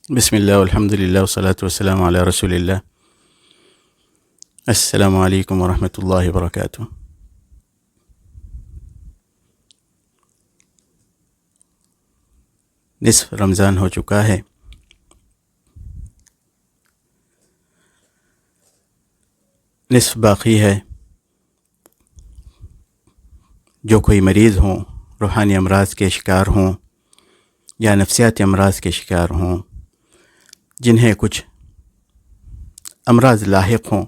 بسم اللہ والحمد للہ والصلاة والسلام علی رسول اللہ. السلام علیکم ورحمۃ اللہ وبرکاتہ. نصف رمضان ہو چکا ہے. نصف باقی ہے. جو کوئی مریض ہوں، روحانی امراض کے شکار ہوں یا نفسیاتی امراض کے شکار ہوں، جنہیں کچھ امراض لاحق ہوں،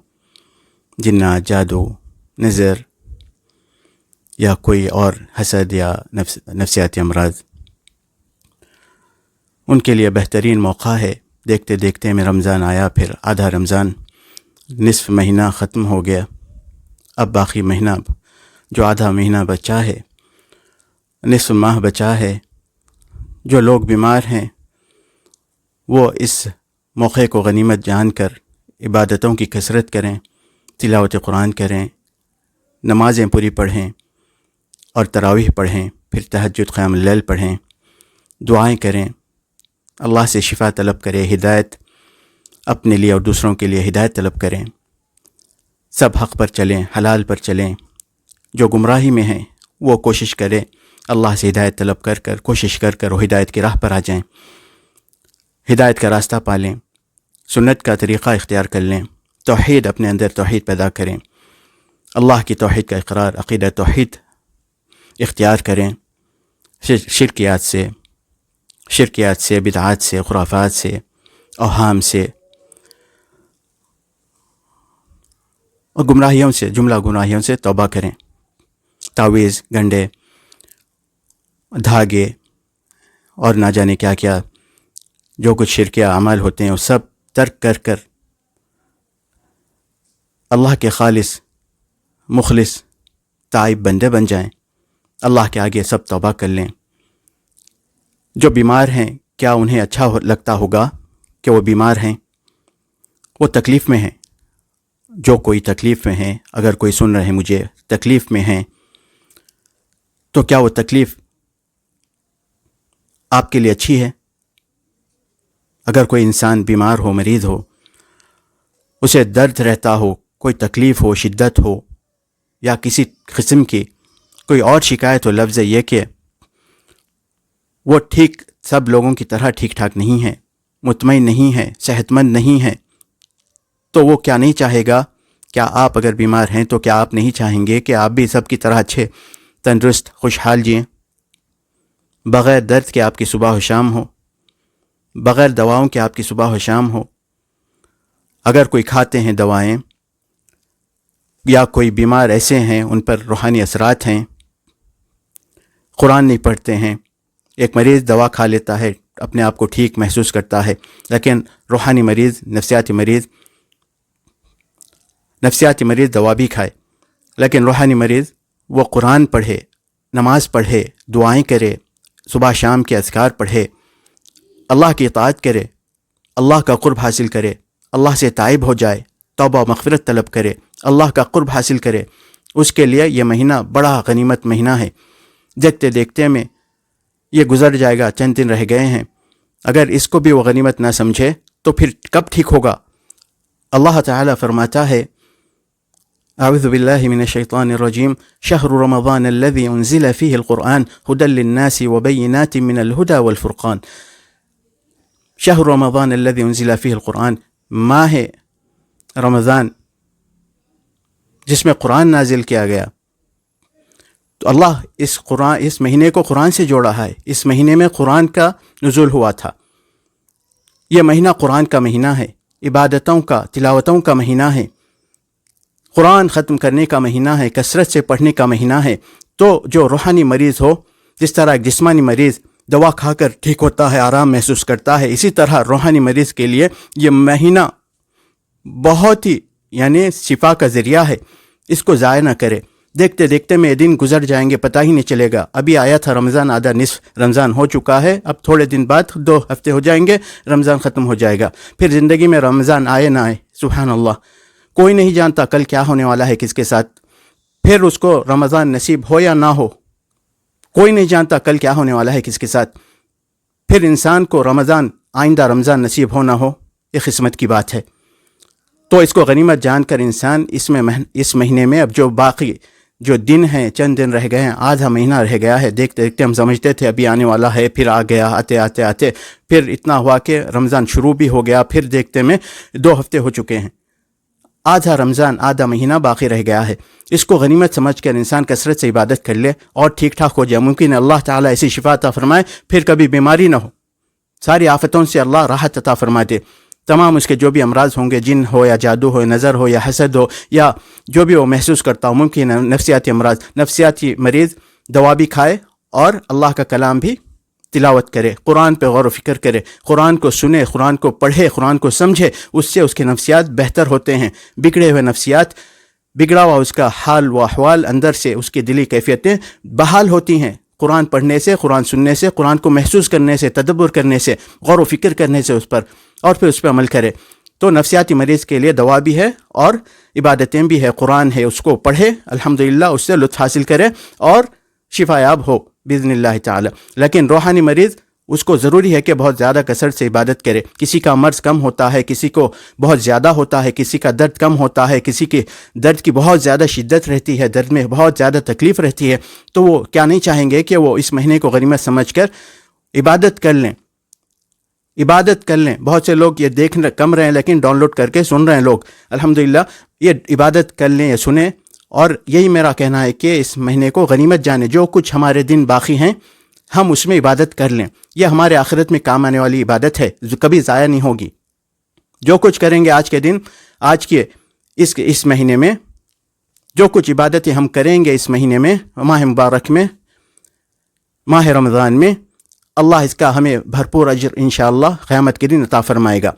جنات، جادو، نظر یا کوئی اور حسد یا نفسیاتی امراض، ان کے لیے بہترین موقع ہے. دیکھتے دیکھتے میں رمضان آیا، پھر آدھا رمضان، نصف مہینہ ختم ہو گیا. اب باقی مہینہ، جو آدھا مہینہ بچا ہے، نصف ماہ بچا ہے. جو لوگ بیمار ہیں وہ اس موقع کو غنیمت جان کر عبادتوں کی کثرت کریں، تلاوت قرآن کریں، نمازیں پوری پڑھیں اور تراویح پڑھیں، پھر تہجد قیام اللیل پڑھیں، دعائیں کریں، اللہ سے شفا طلب کریں، ہدایت اپنے لیے اور دوسروں کے لیے ہدایت طلب کریں. سب حق پر چلیں، حلال پر چلیں. جو گمراہی میں ہیں وہ کوشش کریں اللہ سے ہدایت طلب کر کوشش کر وہ ہدایت کی راہ پر آ جائیں، ہدایت کا راستہ پالیں، سنت کا طریقہ اختیار کر لیں، توحید اپنے اندر توحید پیدا کریں، اللہ کی توحید کا اقرار، عقیدہ توحید اختیار کریں. شرکیات سے، بدعات سے، خرافات سے، اوہام سے اور گمراہیوں سے، جملہ گمراہیوں سے توبہ کریں. تعویذ، گنڈے، دھاگے اور نہ جانے کیا کیا جو کچھ شرکیہ اعمال ہوتے ہیں وہ سب ترک کر اللہ کے خالص مخلص تائب بندے بن جائیں. اللہ کے آگے سب توبہ کر لیں. جو بیمار ہیں، کیا انہیں اچھا لگتا ہوگا کہ وہ بیمار ہیں؟ وہ تکلیف میں ہیں. جو کوئی تکلیف میں ہیں، اگر کوئی سن رہے مجھے تکلیف میں ہیں، تو کیا وہ تکلیف آپ کے لیے اچھی ہے؟ اگر کوئی انسان بیمار ہو، مریض ہو، اسے درد رہتا ہو، کوئی تکلیف ہو، شدت ہو یا کسی قسم کی کوئی اور شکایت ہو، لفظ یہ کہ وہ ٹھیک سب لوگوں کی طرح ٹھیک ٹھاک نہیں ہے، مطمئن نہیں ہے، صحت مند نہیں ہے، تو وہ کیا نہیں چاہے گا؟ کیا آپ اگر بیمار ہیں تو کیا آپ نہیں چاہیں گے کہ آپ بھی سب کی طرح اچھے، تندرست، خوشحال جئیں، بغیر درد کے آپ کی صبح و شام ہو، بغیر دواؤں کے آپ کی صبح و شام ہو؟ اگر کوئی کھاتے ہیں دوائیں یا کوئی بیمار ایسے ہیں ان پر روحانی اثرات ہیں، قرآن نہیں پڑھتے ہیں، ایک مریض دوا کھا لیتا ہے، اپنے آپ کو ٹھیک محسوس کرتا ہے، لیکن روحانی مریض، نفسیاتی مریض دوا بھی کھائے، لیکن روحانی مریض وہ قرآن پڑھے، نماز پڑھے، دعائیں کرے، صبح شام کے اذکار پڑھے، اللہ کی اطاعت کرے، اللہ کا قرب حاصل کرے، اللہ سے تائب ہو جائے، توبہ و مغفرت طلب کرے، اللہ کا قرب حاصل کرے. اس کے لیے یہ مہینہ بڑا غنیمت مہینہ ہے. دیکھتے دیکھتے میں یہ گزر جائے گا، چند دن رہ گئے ہیں. اگر اس کو بھی وہ غنیمت نہ سمجھے تو پھر کب ٹھیک ہوگا؟ اللہ تعالیٰ فرماتا ہے، اعوذ باللہ من الشیطان الرجیم، شہر رمضان الذی انزل فیہ القرآن ھدی للناس وبینات من الھدی والفرقان. شہر رمضان الذی انزل فیہ القرآن، ماہ رمضان جس میں قرآن نازل کیا گیا. تو اللہ اس مہینے کو قرآن سے جوڑا ہے. اس مہینے میں قرآن کا نزول ہوا تھا. یہ مہینہ قرآن کا مہینہ ہے، عبادتوں کا، تلاوتوں کا مہینہ ہے، قرآن ختم کرنے کا مہینہ ہے، کثرت سے پڑھنے کا مہینہ ہے. تو جو روحانی مریض ہو، جس طرح ایک جسمانی مریض دوا کھا کر ٹھیک ہوتا ہے، آرام محسوس کرتا ہے، اسی طرح روحانی مریض کے لیے یہ مہینہ بہت ہی شفا کا ذریعہ ہے. اس کو ضائع نہ کرے. دیکھتے دیکھتے میں دن گزر جائیں گے، پتہ ہی نہیں چلے گا. ابھی آیا تھا رمضان، آدھا نصف رمضان ہو چکا ہے. اب تھوڑے دن بعد 2 ہفتے ہو جائیں گے، رمضان ختم ہو جائے گا. پھر زندگی میں رمضان آئے نہ آئے، سبحان اللہ، کوئی نہیں جانتا کل کیا ہونے والا ہے کس کے ساتھ. پھر اس کو رمضان نصیب ہو یا نہ ہو، کوئی نہیں جانتا کل کیا ہونے والا ہے کس کے ساتھ. پھر انسان کو رمضان آئندہ رمضان نصیب ہو نہ ہو یہ قسمت کی بات ہے۔ تو اس کو غنیمت جان کر انسان اس مہینے میں اب جو باقی جو دن ہیں، چند دن رہ گئے ہیں، آدھا مہینہ رہ گیا ہے، دیکھتے دیکھتے ہم سمجھتے تھے ابھی آنے والا ہے، پھر آ گیا، آتے پھر اتنا ہوا کہ رمضان شروع بھی ہو گیا، پھر دیکھتے میں 2 ہفتے ہو چکے ہیں، آدھا رمضان، آدھا مہینہ باقی رہ گیا ہے۔ اس کو غنیمت سمجھ کر انسان کثرت سے عبادت کر لے اور ٹھیک ٹھاک ہو جائے۔ ممکن ہے اللہ تعالیٰ ایسی شفا عطا فرمائے پھر کبھی بیماری نہ ہو، ساری آفتوں سے اللہ راحت عطا فرما دے، تمام اس کے جو بھی امراض ہوں گے، جن ہو یا جادو ہو یا نظر ہو یا حسد ہو یا جو بھی وہ محسوس کرتا ہو، ممکن ہے نفسیاتی امراض، نفسیاتی مریض دوا بھی کھائے اور اللہ کا کلام بھی تلاوت کرے، قرآن پہ غور و فکر کرے، قرآن کو سنے، قرآن کو پڑھے، قرآن کو سمجھے، اس سے اس کے نفسیات بہتر ہوتے ہیں۔ بگڑے ہوئے نفسیات، بگڑا ہوا اس کا حال و احوال، اندر سے اس کی دلی کیفیتیں بحال ہوتی ہیں قرآن پڑھنے سے، قرآن سننے سے، قرآن کو محسوس کرنے سے، تدبر کرنے سے، غور و فکر کرنے سے اس پر، اور پھر اس پہ عمل کرے۔ تو نفسیاتی مریض کے لیے دوا بھی ہے اور عبادتیں بھی ہے، قرآن ہے، اس کو پڑھے، الحمدللہ اس سے لطف حاصل کرے اور شفا یاب ہو باذن اللہ تعالی۔ لیکن روحانی مریض، اس کو ضروری ہے کہ بہت زیادہ کثرت سے عبادت کرے۔ کسی کا مرض کم ہوتا ہے، کسی کو بہت زیادہ ہوتا ہے، کسی کا درد کم ہوتا ہے، کسی کے درد کی بہت زیادہ شدت رہتی ہے، درد میں بہت زیادہ تکلیف رہتی ہے، تو وہ کیا نہیں چاہیں گے کہ وہ اس مہینے کو غنیمت سمجھ کر عبادت کر لیں، عبادت کر لیں۔ بہت سے لوگ یہ دیکھ کم رہے ہیں لیکن ڈاؤن لوڈ کر کے سن رہے ہیں لوگ، الحمدللہ یہ عبادت کر لیں، یہ سنیں، اور یہی میرا کہنا ہے کہ اس مہینے کو غنیمت جانیں، جو کچھ ہمارے دن باقی ہیں ہم اس میں عبادت کر لیں، یہ ہمارے آخرت میں کام آنے والی عبادت ہے جو کبھی ضائع نہیں ہوگی۔ جو کچھ کریں گے آج کے دن، آج کے اس مہینے میں جو کچھ عبادتیں ہم کریں گے اس مہینے میں، ماہ مبارک میں، ماہ رمضان میں، اللہ اس کا ہمیں بھرپور اجر انشاءاللہ قیامت کے دن عطا فرمائے گا۔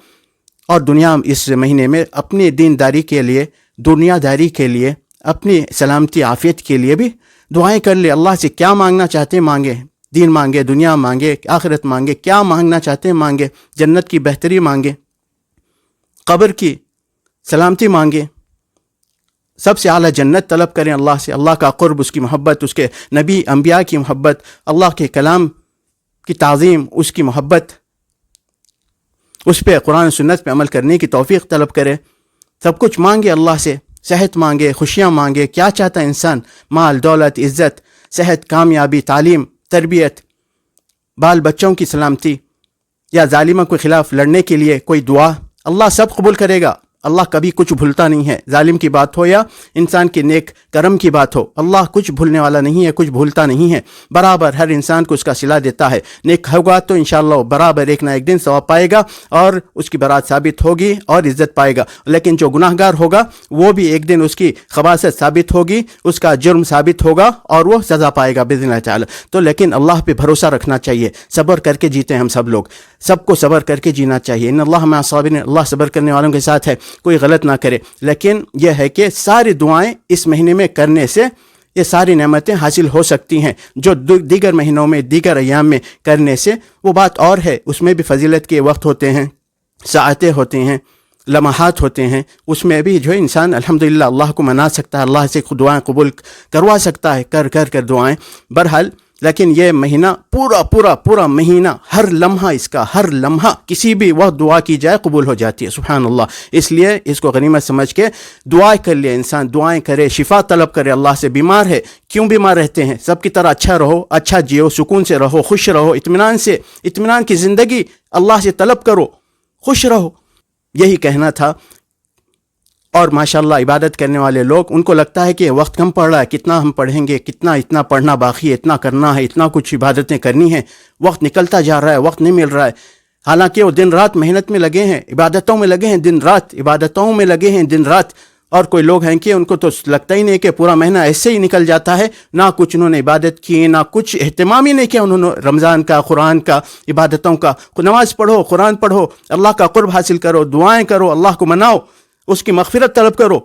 اور دنیا اس مہینے میں اپنی دینداری کے لیے، دنیا داری کے لیے، اپنی سلامتی عافیت کے لیے بھی دعائیں کر لے۔ اللہ سے کیا مانگنا چاہتے ہیں مانگے، دین مانگے، دنیا مانگے، آخرت مانگے، کیا مانگنا چاہتے ہیں مانگے، جنت کی بہتری مانگے، قبر کی سلامتی مانگے، سب سے اعلیٰ جنت طلب کریں اللہ سے، اللہ کا قرب، اس کی محبت، اس کے نبی انبیاء کی محبت، اللہ کے کلام کی تعظیم، اس کی محبت، اس پہ قرآن و سنت پہ عمل کرنے کی توفیق طلب کرے، سب کچھ مانگے اللہ سے، صحت مانگے، خوشیاں مانگے، کیا چاہتا ہے انسان، مال، دولت، عزت، صحت، کامیابی، تعلیم، تربیت، بال بچوں کی سلامتی، یا ظالموں کے خلاف لڑنے کے لیے کوئی دعا، اللہ سب قبول کرے گا۔ اللہ کبھی کچھ بھولتا نہیں ہے، ظالم کی بات ہو یا انسان کے نیک کرم کی بات ہو، اللہ کچھ بھولنے والا نہیں ہے، کچھ بھولتا نہیں ہے، برابر ہر انسان کو اس کا صلہ دیتا ہے۔ نیک ہوگا تو انشاءاللہ وہ برابر ایک نہ ایک دن ثواب پائے گا اور اس کی برات ثابت ہوگی اور عزت پائے گا، لیکن جو گناہ گار ہوگا وہ بھی ایک دن اس کی خباثت ثابت ہوگی، اس کا جرم ثابت ہوگا اور وہ سزا پائے گا باذن اللہ تعالی۔ تو لیکن اللہ پہ بھروسہ رکھنا چاہیے، صبر کر کے جیتے ہیں ہم سب لوگ، سب کو صبر کر کے جینا چاہیے، ان اللہ مع الصابرین، اللہ صبر کرنے والوں کے ساتھ ہے، کوئی غلط نہ کرے۔ لیکن یہ ہے کہ ساری دعائیں اس مہینے میں کرنے سے یہ ساری نعمتیں حاصل ہو سکتی ہیں، جو دیگر مہینوں میں، دیگر ایام میں کرنے سے وہ بات اور ہے، اس میں بھی فضیلت کے وقت ہوتے ہیں، ساعتیں ہوتے ہیں، لمحات ہوتے ہیں، اس میں بھی جو انسان الحمدللہ اللہ کو منا سکتا ہے، اللہ سے دعائیں قبول کروا سکتا ہے، کر دعائیں۔ بہرحال لیکن یہ مہینہ پورا مہینہ، ہر لمحہ اس کا، ہر لمحہ کسی بھی وقت دعا کی جائے قبول ہو جاتی ہے، سبحان اللہ۔ اس لیے اس کو غنیمت سمجھ کے دعائیں کر لے، انسان دعائیں کرے، شفا طلب کرے اللہ سے۔ بیمار ہے، کیوں بیمار رہتے ہیں؟ سب کی طرح اچھا رہو، اچھا جیو، سکون سے رہو، خوش رہو، اطمینان کی زندگی اللہ سے طلب کرو، خوش رہو، یہی کہنا تھا۔ اور ماشاءاللہ عبادت کرنے والے لوگ، ان کو لگتا ہے کہ وقت کم پڑ رہا ہے، کتنا ہم پڑھیں گے، اتنا پڑھنا باقی ہے، اتنا کرنا ہے، اتنا کچھ عبادتیں کرنی ہیں، وقت نکلتا جا رہا ہے، وقت نہیں مل رہا ہے۔ حالانکہ وہ دن رات محنت میں لگے ہیں، عبادتوں میں لگے ہیں، عبادتوں میں لگے ہیں دن رات۔ اور کوئی لوگ ہیں کہ ان کو تو لگتا ہی نہیں کہ پورا مہینہ ایسے ہی نکل جاتا ہے، نہ کچھ انہوں نے عبادت کی، نہ کچھ اہتمام ہی نہیں کیا انہوں نے رمضان کا، قرآن کا، عبادتوں کا۔ نماز پڑھو، قرآن پڑھو، اللہ کا قرب حاصل کرو، دعائیں کرو، اللہ کو مناؤ، اس کی مغفرت طلب کرو۔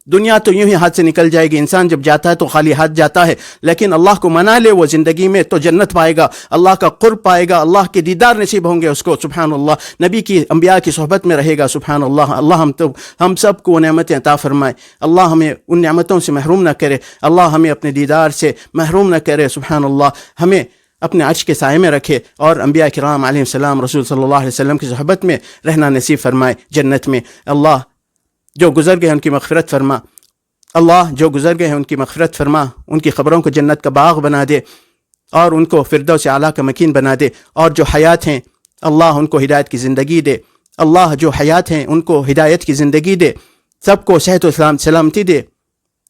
دنیا تو یوں ہی ہاتھ سے نکل جائے گی، انسان جب جاتا ہے تو خالی ہاتھ جاتا ہے، لیکن اللہ کو منا لے وہ زندگی میں تو جنت پائے گا، اللہ کا قرب پائے گا، اللہ کے دیدار نصیب ہوں گے اس کو، سبحان اللہ۔ نبی کی، انبیاء کی صحبت میں رہے گا، سبحان اللہ۔ اللہ ہم سب کو وہ نعمتیں عطا فرمائے، اللہ ہمیں ان نعمتوں سے محروم نہ کرے، اللہ ہمیں اپنے دیدار سے محروم نہ کرے، سبحان اللہ۔ ہمیں اپنے عرش کے سائے میں رکھے، اور انبیاء کرام علیہ السلام رسول صلی اللہ علیہ وسلم کی صحبت میں رہنا نصیب فرمائے جنت میں۔ اللہ جو گزر گئے ان کی مغفرت فرما، اللہ جو گزر گئے ہیں ان کی مغفرت فرما، ان کی قبروں کو جنت کا باغ بنا دے اور ان کو فردوس اعلیٰ کا مکین بنا دے، اور جو حیات ہیں اللہ ان کو ہدایت کی زندگی دے، اللہ جو حیات ہیں ان کو ہدایت کی زندگی دے، سب کو صحت و سلامتی دے،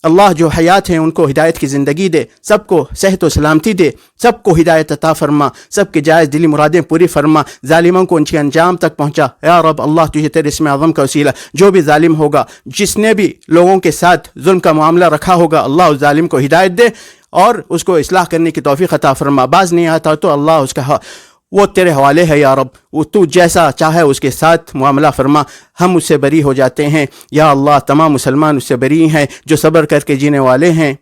اللہ جو حیات ہیں ان کو ہدایت کی زندگی دے، سب کو صحت و سلامتی دے، سب کو ہدایت عطا فرما، سب کے جائز دلی مرادیں پوری فرما، ظالموں کو ان کے انجام تک پہنچا۔ یا رب اللہ تجھے تیرے اسم اعظم کا وسیلہ جو بھی ظالم ہوگا، جس نے بھی لوگوں کے ساتھ ظلم کا معاملہ رکھا ہوگا، اللہ اس ظالم کو ہدایت دے اور اس کو اصلاح کرنے کی توفیق عطا فرما۔ باز نہیں آتا تو اللہ اس کا وہ تیرے حوالے ہے یا رب، وہ تو جیسا چاہے اس کے ساتھ معاملہ فرما، ہم اس سے بری ہو جاتے ہیں یا اللہ۔ تمام مسلمان اس سے بری ہیں جو صبر کر کے جینے والے ہیں۔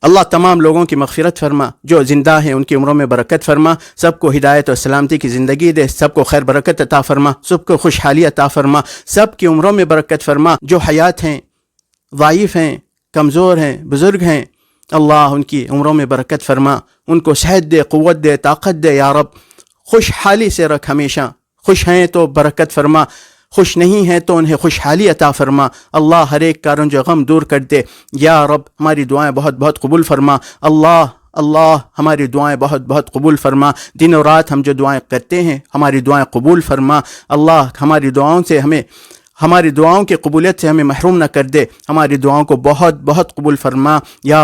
اللہ تمام لوگوں کی مغفرت فرما، جو زندہ ہیں ان کی عمروں میں برکت فرما، سب کو ہدایت اور سلامتی کی زندگی دے، سب کو خیر برکت عطا فرما، سب کو خوشحالی عطا فرما، سب کی عمروں میں برکت فرما۔ جو حیات ہیں، ضعیف ہیں، کمزور ہیں، بزرگ ہیں، اللہ ان کی عمروں میں برکت فرما، ان کو صحت دے، قوت دے، طاقت دے یا رب۔ خوشحالی سے رکھ، ہمیشہ خوش ہیں تو برکت فرما، خوش نہیں ہیں تو انہیں خوشحالی عطا فرما۔ اللہ ہر ایک کارن جو غم دور کر دے یا رب۔ ہماری دعائیں بہت بہت قبول فرما اللہ ہماری دعائیں بہت بہت قبول فرما۔ دن و رات ہم جو دعائیں کرتے ہیں ہماری دعائیں قبول فرما۔ اللہ ہماری دعاؤں کی قبولیت سے ہمیں محروم نہ کر دے، ہماری دعاؤں کو بہت بہت قبول فرما۔ یا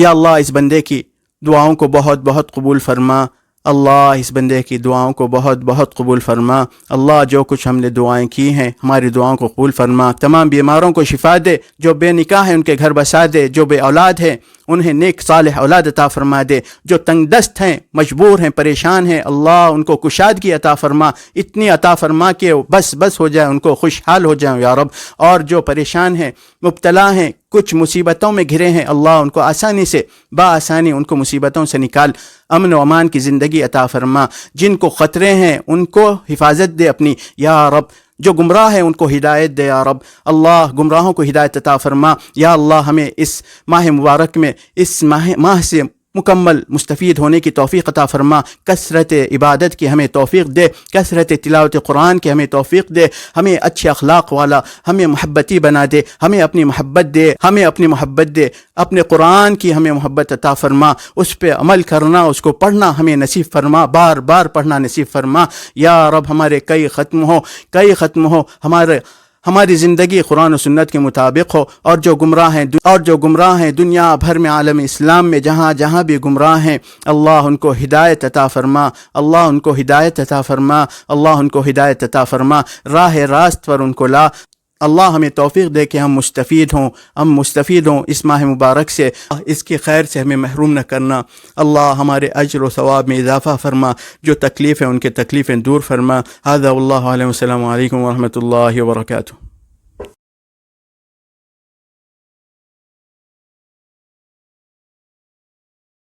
اللہ اس بندے کی دعاؤں کو بہت بہت قبول فرما، اللہ اس بندے کی دعاؤں کو بہت بہت قبول فرما۔ اللہ جو کچھ ہم نے دعائیں کی ہیں ہماری دعاؤں کو قبول فرما، تمام بیماروں کو شفا دے، جو بے نکاح ہیں ان کے گھر بسا دے، جو بے اولاد ہیں انہیں نیک صالح اولاد عطا فرما دے، جو تنگ دست ہیں، مجبور ہیں، پریشان ہیں، اللہ ان کو کشادگی عطا فرما، اتنی عطا فرما کہ بس ہو جائے، ان کو خوشحال ہو جائیں یا رب۔ اور جو پریشان ہیں، مبتلا ہیں، کچھ مصیبتوں میں گھرے ہیں، اللہ ان کو آسانی سے بآسانی ان کو مصیبتوں سے نکال، امن و امان کی زندگی عطا فرما۔ جن کو خطرے ہیں ان کو حفاظت دے اپنی یا رب، جو گمراہ ہیں ان کو ہدایت دے یا رب۔ اللہ گمراہوں کو ہدایت عطا فرما یا اللہ۔ ہمیں اس ماہ مبارک میں اس ماہ سے مکمل مستفید ہونے کی توفیق عطا فرما، کثرت عبادت کی ہمیں توفیق دے، کثرت تلاوت قرآن کی ہمیں توفیق دے، ہمیں اچھے اخلاق والا، ہمیں محبتی بنا دے، ہمیں اپنی محبت دے، اپنے قرآن کی ہمیں محبت عطا فرما، اس پہ عمل کرنا، اس کو پڑھنا ہمیں نصیب فرما، بار بار پڑھنا نصیب فرما یا رب۔ ہمارے کئی ختم ہو، ہماری زندگی قرآن و سنت کے مطابق ہو، اور جو گمراہ ہیں دنیا بھر میں، عالم اسلام میں جہاں بھی گمراہ ہیں، اللہ ان کو ہدایت عطا فرما، اللہ ان کو ہدایت عطا فرما، اللہ ان کو ہدایت عطا فرما، راہ راست پر ان کو لا۔ اللہ ہمیں توفیق دے کہ ہم مستفید ہوں اس ماہ مبارک سے، اس کی خیر سے ہمیں محروم نہ کرنا۔ اللہ ہمارے اجر و ثواب میں اضافہ فرما، جو تکلیف ہے ان کے تکلیفیں دور فرما۔ ھذا واللہ اعلم، السلام علیکم ورحمۃ اللہ وبرکاتہ۔